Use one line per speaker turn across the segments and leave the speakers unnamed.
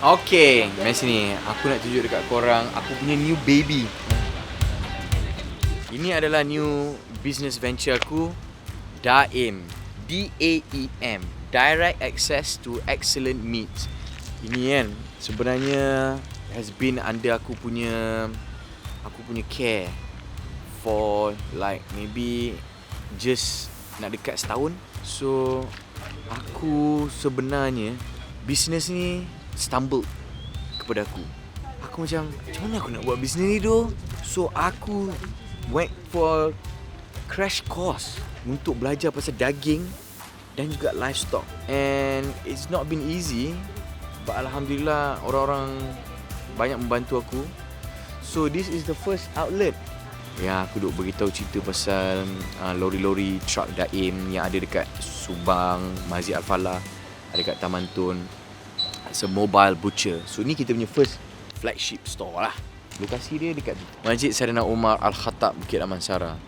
Okay, mari sini. Aku nak tunjuk dekat korang aku punya new baby. Ini adalah new business venture aku, Daim. DAEM. Direct Access to Excellent Meats. Ini kan sebenarnya has been under aku punya care for like maybe just nak dekat setahun. So aku sebenarnya business ni stumbled kepada aku. Aku macam mana aku nak buat bisnes ni tu? So aku went for crash course untuk belajar pasal daging dan juga livestock. And it's not been easy, but alhamdulillah orang-orang banyak membantu aku. So this is the first outlet yang aku duk beritahu cerita pasal lori-lori truck Daim yang ada dekat Subang, Masjid Al-Falah, ada dekat Taman Tun. It's a mobile butcher. So ni kita punya first flagship store lah. Lokasi dia dekat Masjid Saidina Umar Al-Khattab, Bukit Amansara.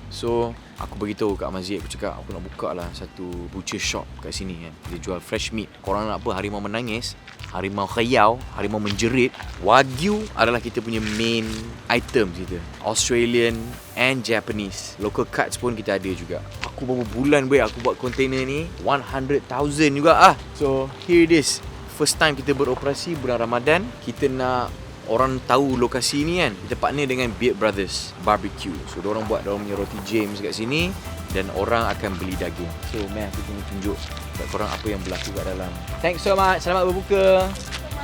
So aku beritahu kat masjid, aku cakap aku nak buka lah satu butcher shop kat sini kan. Dia jual fresh meat. Korang nak apa? Harimau menangis, harimau khayau, harimau menjerit. Wagyu adalah kita punya main item kita. Australian and Japanese. Local cuts pun kita ada juga. Aku berapa bulan aku buat container ni 100,000 juga ah. So here it is. First time kita beroperasi bulan Ramadan. Kita nak orang tahu lokasi ni kan. Kita partner dengan Beard Brothers Barbecue. So diorang buat diorang punya roti James kat sini dan orang akan beli daging. So aku tengok tunjuk kat korang apa yang berlaku kat dalam. Thanks so much. Selamat berbuka.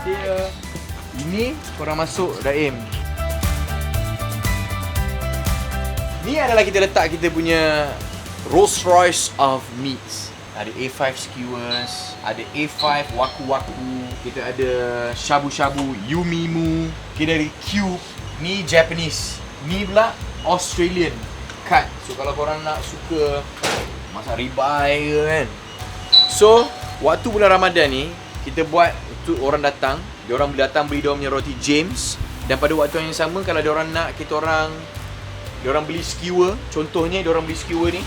See ya. Ini korang masuk Daim. Ni adalah kita letak kita punya Rolls Royce of meats. Ada A5 skewers, ada A5 waku-waku, kita ada shabu-shabu, yumimu, kita ada cube. Ni Japanese, ni pula Australian cut. So kalau korang nak suka masak ribeye ke kan. So waktu bulan Ramadan ni kita buat untuk orang datang. Diorang boleh datang beli diorang punya roti James. Dan pada waktu yang sama kalau diorang nak diorang beli skewer. Contohnya diorang beli skewer ni,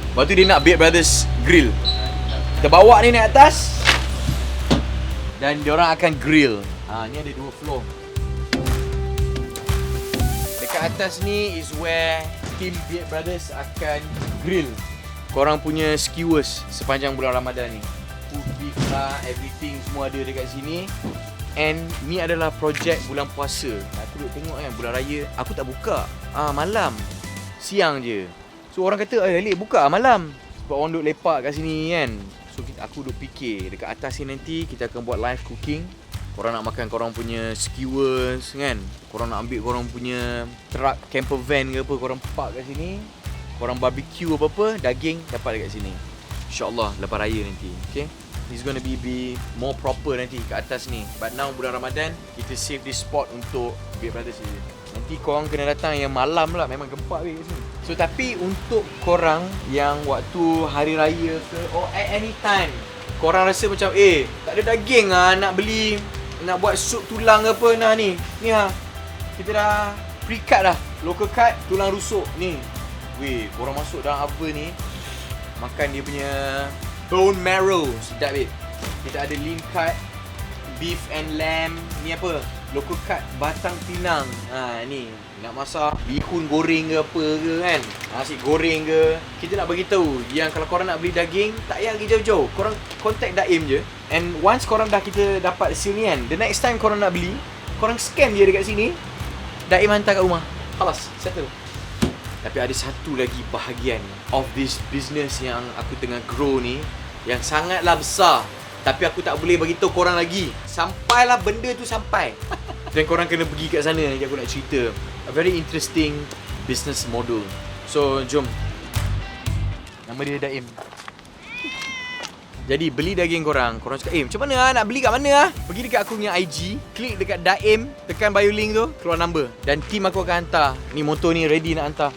lepas tu dia nak Beard Brothers grill. Kita bawa ni naik atas dan diorang akan grill. Ni ada 2 floor. Dekat atas ni is where team Beard Brothers akan grill korang punya skewers sepanjang bulan Ramadan ni. Food beef lah, everything semua ada dekat sini. And ni adalah projek bulan puasa. Aku duk tengok kan bulan raya aku tak buka. Malam, siang je. So orang kata Alik buka malam sebab orang duk lepak kat sini kan. So aku duk fikir dekat atas ni nanti kita akan buat live cooking. Korang nak makan korang punya skewers kan. Korang nak ambil korang punya truck, camper van ke apa, korang park kat sini. Korang barbecue apa-apa, daging dapat dekat sini. InsyaAllah lepas raya nanti. Okay, it's gonna be more proper nanti kat atas ni. But now bulan Ramadan kita save this spot untuk Beard Brothers je. Nanti korang kena datang yang malam lah. Memang gempak kat sini. So tapi untuk korang yang waktu hari raya ke at any time korang rasa macam tak ada daging nak beli, nak buat sup tulang ke apa ni kita dah pre-cut dah, local cut tulang rusuk ni. Korang masuk dalam oven ni makan dia punya bone marrow, sedap Kita ada lean cut beef and lamb. Ni apa? Local cut batang pinang. Ni nak masak bihun goreng ke apa ke kan, nasi goreng ke. Kita nak bagi tahu yang kalau korang nak beli daging tak payah pergi jauh-jauh. Korang contact Daim je. And once korang kita dapat seal ni kan, the next time korang nak beli, korang scan dia dekat sini, Daim hantar kat rumah. Halas, settle. Tapi ada satu lagi bahagian of this business yang aku tengah grow ni yang sangatlah besar. Tapi aku tak boleh bagi tahu korang lagi sampailah benda tu sampai. Dan korang kena pergi kat sana nanti aku nak cerita. A very interesting business model. So jom. Nama dia Daim. Jadi beli daging korang cakap macam mana nak beli kat mana Pergi dekat aku punya IG, klik dekat Daim, tekan bio link tu, keluar number dan team aku akan hantar. Ni motor ni ready nak hantar.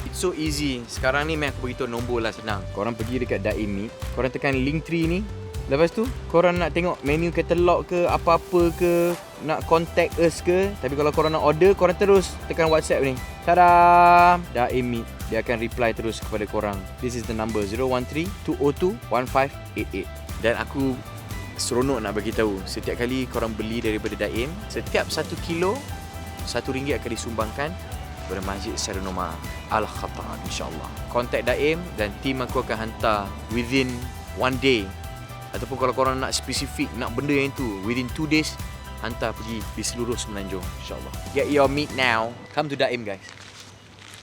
It's so easy. Sekarang ni aku beritahu nombor lah, senang. Korang pergi dekat Daim ni, korang tekan link 3 ni. Lepas tu korang nak tengok menu katalog ke apa-apa ke, nak contact us ke. Tapi kalau korang nak order, korang terus tekan WhatsApp ni. Tada! Daim Meat. Dia akan reply terus kepada korang. This is the number 013-202-1588. Dan aku seronok nak bagi tahu. Setiap kali korang beli daripada Daim, setiap 1 kilo RM1 akan disumbangkan kepada Masjid Serenoma Al-Khatar, insyaAllah. Contact Daim dan tim aku akan hantar within 1 day. Ataupun kalau korang nak spesifik, nak benda yang tu, within 2 days, hantar pergi di seluruh Semenanjung, insyaAllah. Get your meat now. Come to Daim, guys.